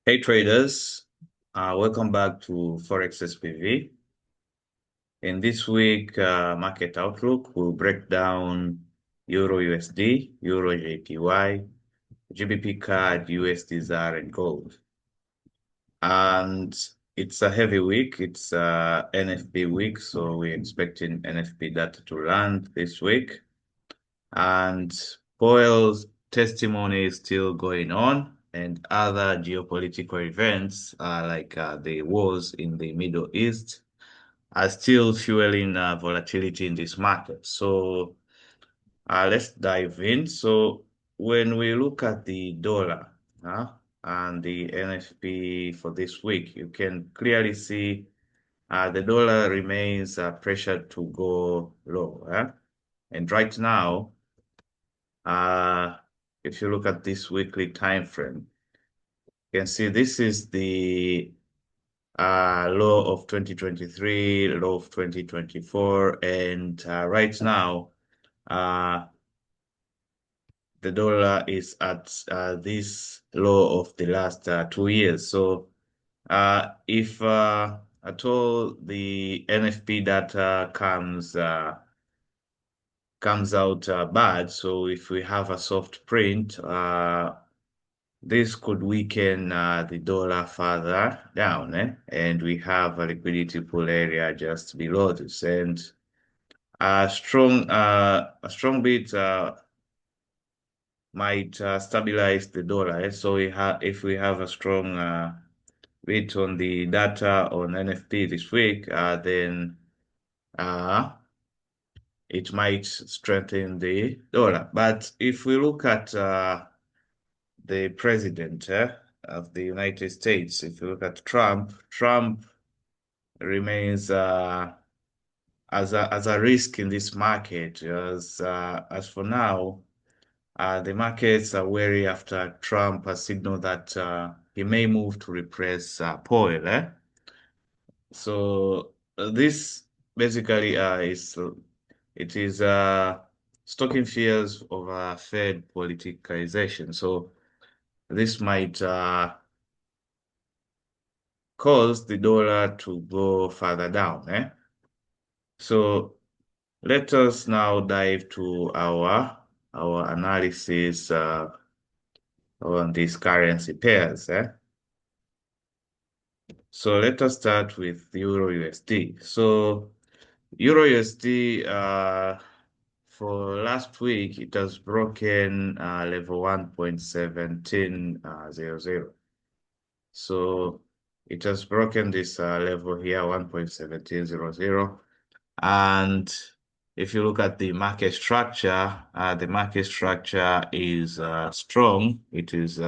Hey traders, welcome back to Forex SPV. In this week market outlook, we'll break down EURUSD, EURJPY, GBPCAD, USDZAR, and gold. And it's a heavy week. It's NFP week, so we're expecting NFP data to land this week. And Powell's testimony is still going on, and other geopolitical events like the wars in the Middle East are still fueling volatility in this market. So let's dive in. So when we look at the dollar and the NFP for this week, you can clearly see the dollar remains pressured to go low. And right now, uh, if you look at this weekly time frame, you can see this is the low of 2023, low of 2024, and right now, the dollar is at this low of the last 2 years. So if at all the NFP data comes out bad, so if we have a soft print, this could weaken the dollar further down, and we have a liquidity pool area just below this, and a strong bid might stabilize the dollar. So if we have a strong bid on the data on NFP this week, then it might strengthen the dollar. But if we look at the president of the United States, if you look at Trump remains as a risk in this market. As for now, the markets are wary after Trump has signaled that he may move to repress Powell. So this basically is stoking fears of Fed politicization. So this might cause the dollar to go further down. So let us now dive to our analysis on these currency pairs. So let us start with EURUSD. So EURUSD for last week it has broken level 1.1700. So it has broken this level here, 1.1700. And if you look at the market structure is strong. It is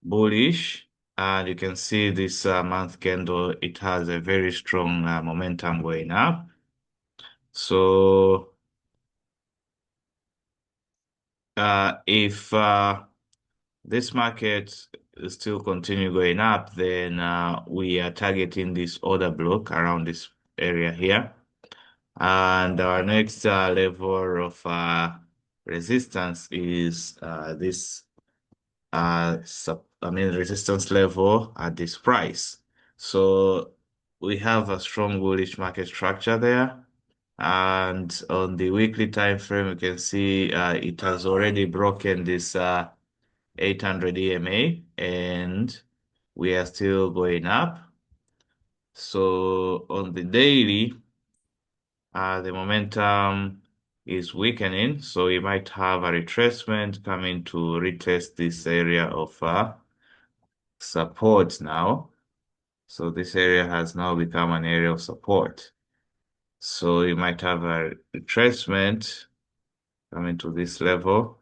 bullish. And you can see this month candle, it has a very strong momentum going up. So if this market still continue going up, then we are targeting this order block around this area here. And our next level of resistance is this resistance level at this price. So we have a strong bullish market structure there. And on the weekly time frame, you can see it has already broken this 800 EMA, and we are still going up. So on the daily, the momentum is weakening, so we might have a retracement coming to retest this area of support now. So this area has now become an area of support. So you might have a retracement coming to this level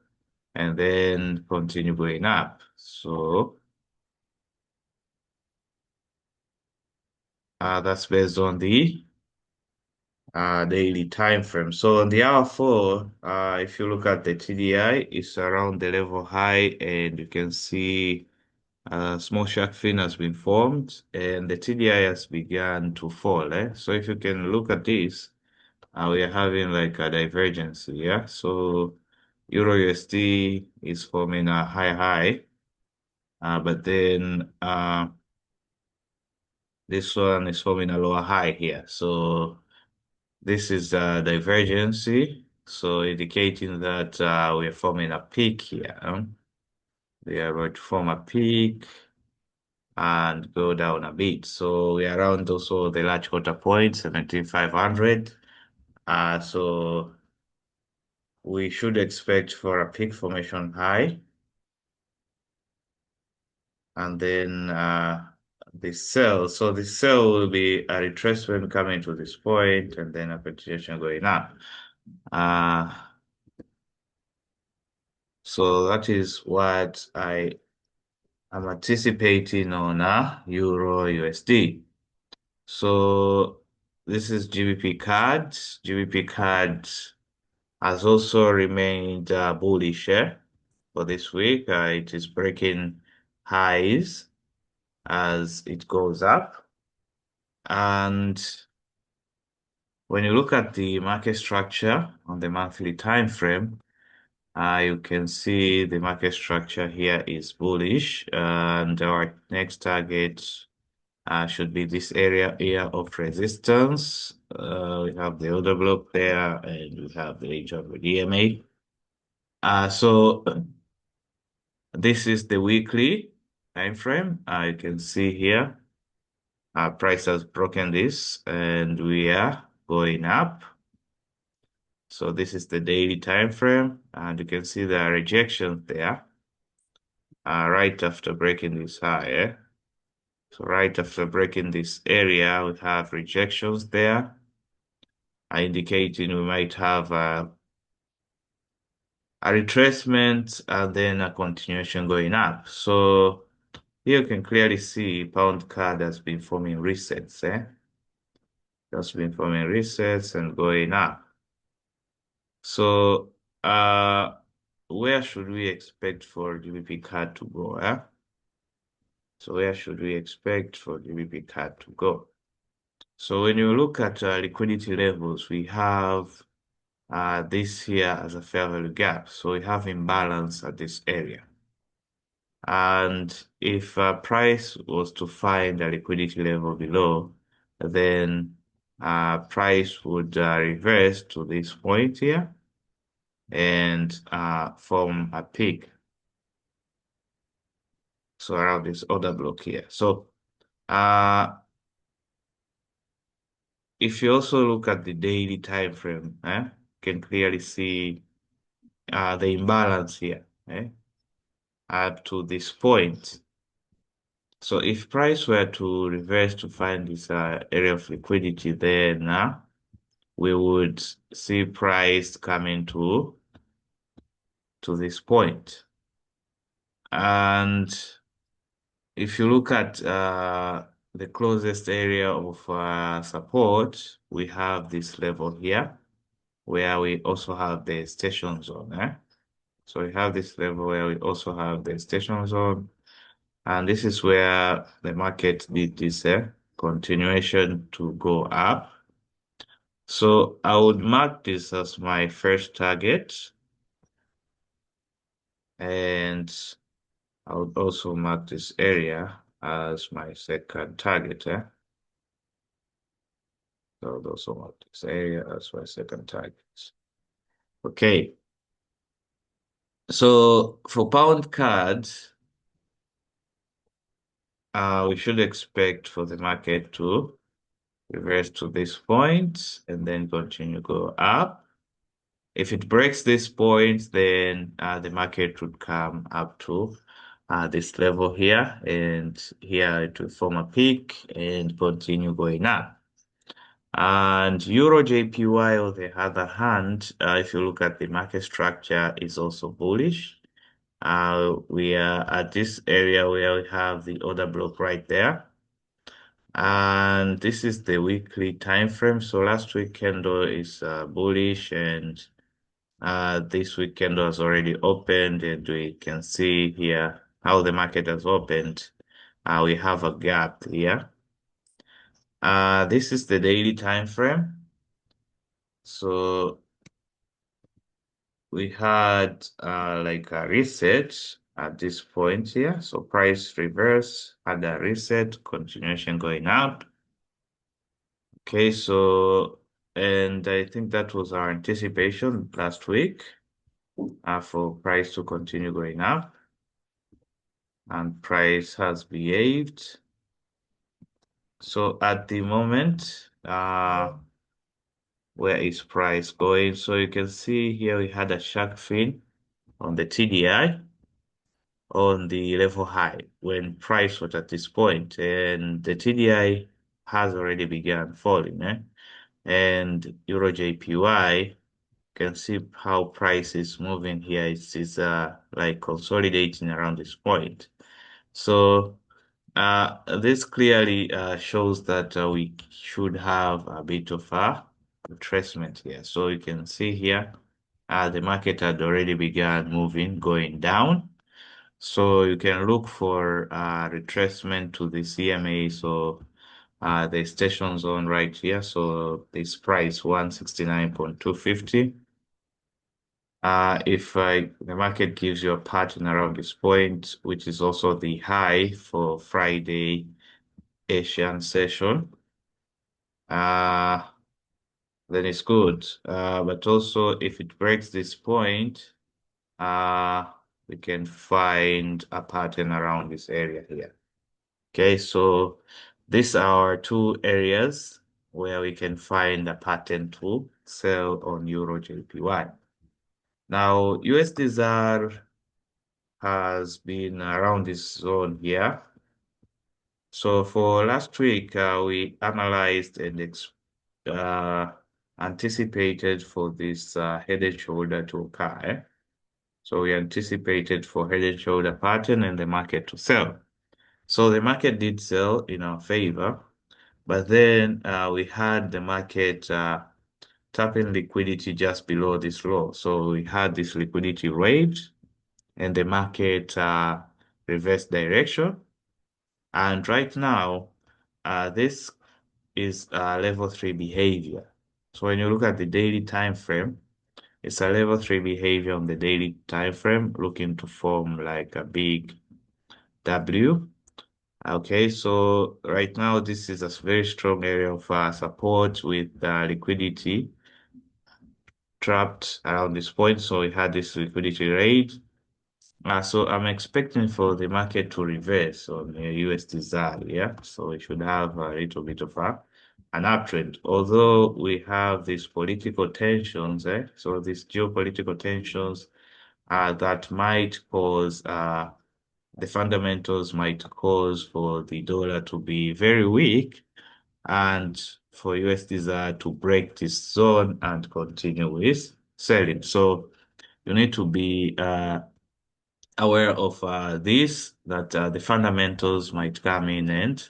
and then continue going up. So that's based on the daily time frame. So on the hour 4, if you look at the TDI, it's around the level high, and you can see a small shark fin has been formed, and the TDI has begun to fall. So if you can look at this, we are having like a divergence here. So EURUSD is forming a high, but then this one is forming a lower high here. So this is divergency, so indicating that we are forming a peak here. We are going to form a peak and go down a bit. So we are around also the large quarter point, 17,500. So we should expect for a peak formation high. And then the sell. So the sell will be a retracement coming to this point and then a continuation going up. So that is what I am anticipating on Euro USD. So this is GBPCAD. GBPCAD has also remained bullish for this week. It is breaking highs as it goes up. And when you look at the market structure on the monthly time frame, you can see the market structure here is bullish, and our next target should be this area here of resistance. We have the order block there, and we have the range of the EMA. So this is the weekly time frame. You can see here, price has broken this, and we are going up. So this is the daily time frame, and you can see the rejection there right after breaking this high. So right after breaking this area, we have rejections there, indicating we might have a retracement and then a continuation going up. So here you can clearly see pound CAD has been forming resets. Just been forming resets and going up. So where should we expect for GBPCAD to go? So where should we expect for GBPCAD to go? So when you look at liquidity levels, we have this here as a fair value gap. So we have imbalance at this area. And if price was to find a liquidity level below, then price would reverse to this point here and form a peak. So around this order block here. So if you also look at the daily time frame, you can clearly see the imbalance here up to this point. So if price were to reverse to find this area of liquidity, then we would see price coming to this point. And if you look at the closest area of support, we have this level here, where we also have the station zone. So we have this level where we also have the station zone. And this is where the market did this continuation to go up. So I would mark this as my first target. And I would also mark this area as my second target. So I would also mark this area as my second target. Okay. So for pound CAD, we should expect for the market to reverse to this point and then continue go up. If it breaks this point, then the market would come up to this level here, and here it will form a peak and continue going up. And EURJPY, on the other hand, if you look at the market structure, is also bullish. We are at this area where we have the order block right there. And this is the weekly time frame. So last week candle is bullish, and this week candle has already opened, and we can see here how the market has opened. We have a gap here. This is the daily time frame. So we had like a reset at this point here. So price reverse, had a reset, continuation going up. Okay, so, and I think that was our anticipation last week for price to continue going up. And price has behaved. So at the moment, where is price going? So you can see here we had a shark fin on the TDI on the level high when price was at this point, and the TDI has already begun falling, and EURJPY, can see how price is moving here. It's like consolidating around this point. So this clearly shows that we should have a bit of a retracement here. So you can see here the market had already begun moving, going down. So you can look for retracement to the CMA. So the station zone right here. So this price 169.250. If the market gives you a pattern around this point, which is also the high for Friday Asian session, then it's good. But also if it breaks this point, we can find a pattern around this area here. Okay, so these are our two areas where we can find a pattern to sell on EURJPY. Now, USDZAR has been around this zone here. So for last week, we analyzed and anticipated for this head and shoulder to occur. So we anticipated for head and shoulder pattern and the market to sell. So the market did sell in our favor, but then we had the market tapping liquidity just below this low. So we had this liquidity rate and the market reversed direction. And right now, this is level 3 behavior. So when you look at the daily time frame, it's a level 3 behavior on the daily time frame, looking to form like a big W. Okay, so right now this is a very strong area of support with liquidity trapped around this point. So we had this liquidity rate. So I'm expecting for the market to reverse on the USDZAR, yeah. So we should have a little bit of an uptrend, although we have these political tensions, so these geopolitical tensions that might cause the fundamentals might cause for the dollar to be very weak and for USDZAR to break this zone and continue with selling. So you need to be aware of this, that the fundamentals might come in and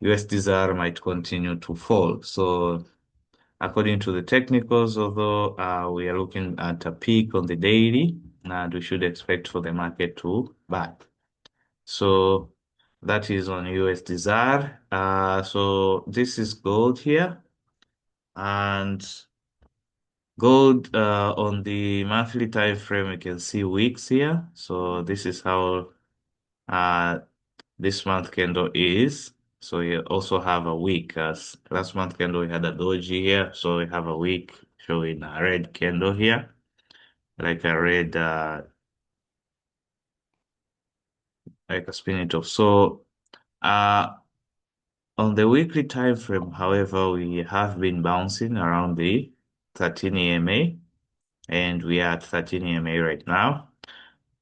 USDZAR might continue to fall. So according to the technicals, although we are looking at a peak on the daily, and we should expect for the market to back. So that is on USDZAR. So this is gold here, and gold on the monthly time frame, you can see wicks here. So this is how this month candle is. So you also have a wick. As last month candle we had a doji here, so we have a wick showing a red candle here, like a red like a spinning top. So on the weekly time frame, however, we have been bouncing around the 13 EMA, and we are at 13 EMA right now.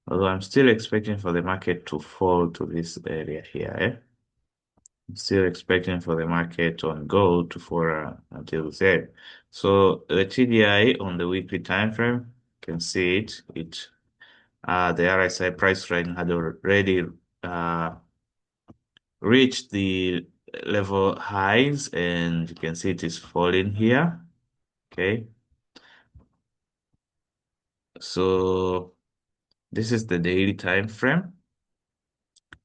Although I'm still expecting for the market to fall to this area here. I'm still expecting for the market on gold to fall until there. So the TDI on the weekly time frame, you can see it. The RSI price trend had already reached the level highs, and you can see it is falling here. Okay. So this is the daily time frame.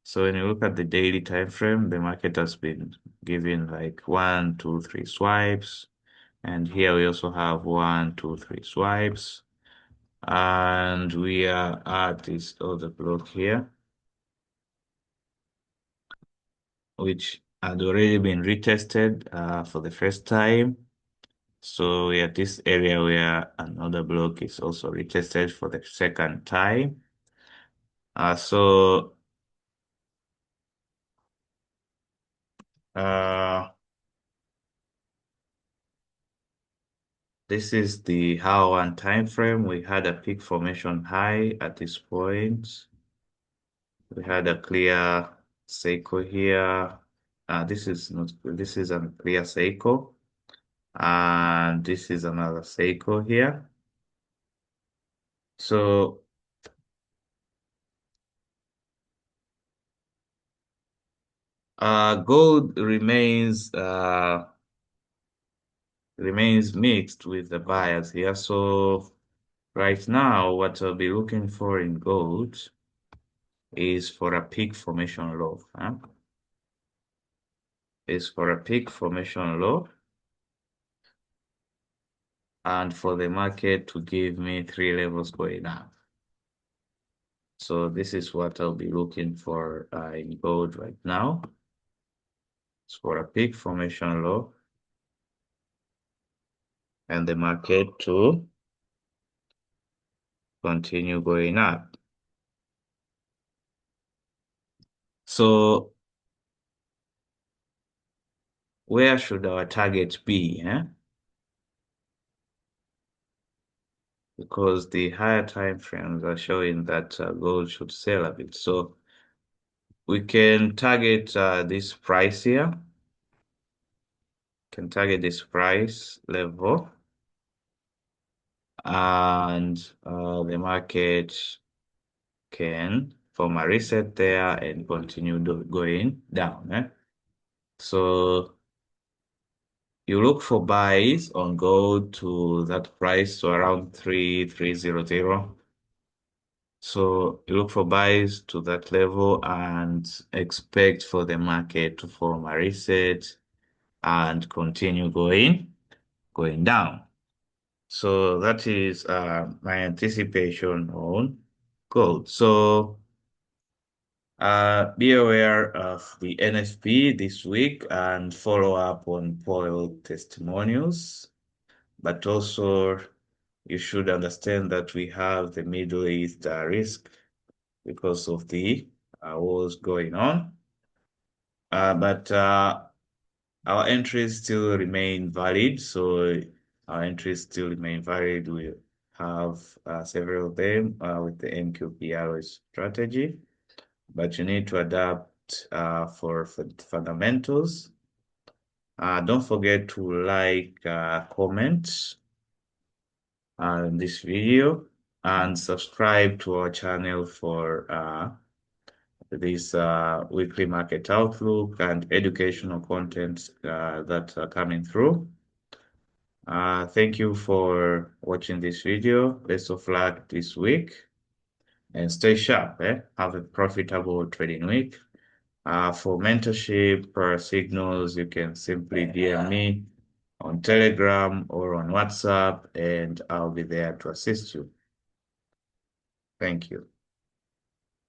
So when you look at the daily time frame, the market has been giving like 1, 2, 3 swipes. And here we also have 1, 2, 3 swipes. And we are at this other block here, which had already been retested for the first time. So we are at this area where another block is also retested for the second time. So this is the hour one time frame. We had a peak formation high at this point. We had a clear cycle here. This is not, this is a clear cycle. And this is another cycle here. So gold remains mixed with the buyers here. So right now, what I'll be looking for in gold is for a peak formation low. Is for a peak formation low, and for the market to give me 3 levels going up. So this is what I'll be looking for in gold right now. It's for a peak formation low, and the market to continue going up. So where should our target be? Because the higher time frames are showing that gold should sell a bit. So we can target this price here. Can target this price level, and the market can form a reset there and continue going down. So you look for buys on gold to that price, so around 3,300. So you look for buys to that level and expect for the market to form a reset and continue going down. So that is my anticipation on gold. So be aware of the NFP this week and follow up on Powell testimonials. But also, you should understand that we have the Middle East risk because of the wars going on. But our entries still remain valid. So our entries still remain valid. We have several of them with the MQP Alloy Strategy. But you need to adapt for fundamentals. Don't forget to like, comment on this video, and subscribe to our channel for this weekly market outlook and educational content that are coming through. Thank you for watching this video. Best of luck this week and stay sharp. Have a profitable trading week. For mentorship or signals, you can simply DM me on Telegram or on WhatsApp, and I'll be there to assist you. Thank you.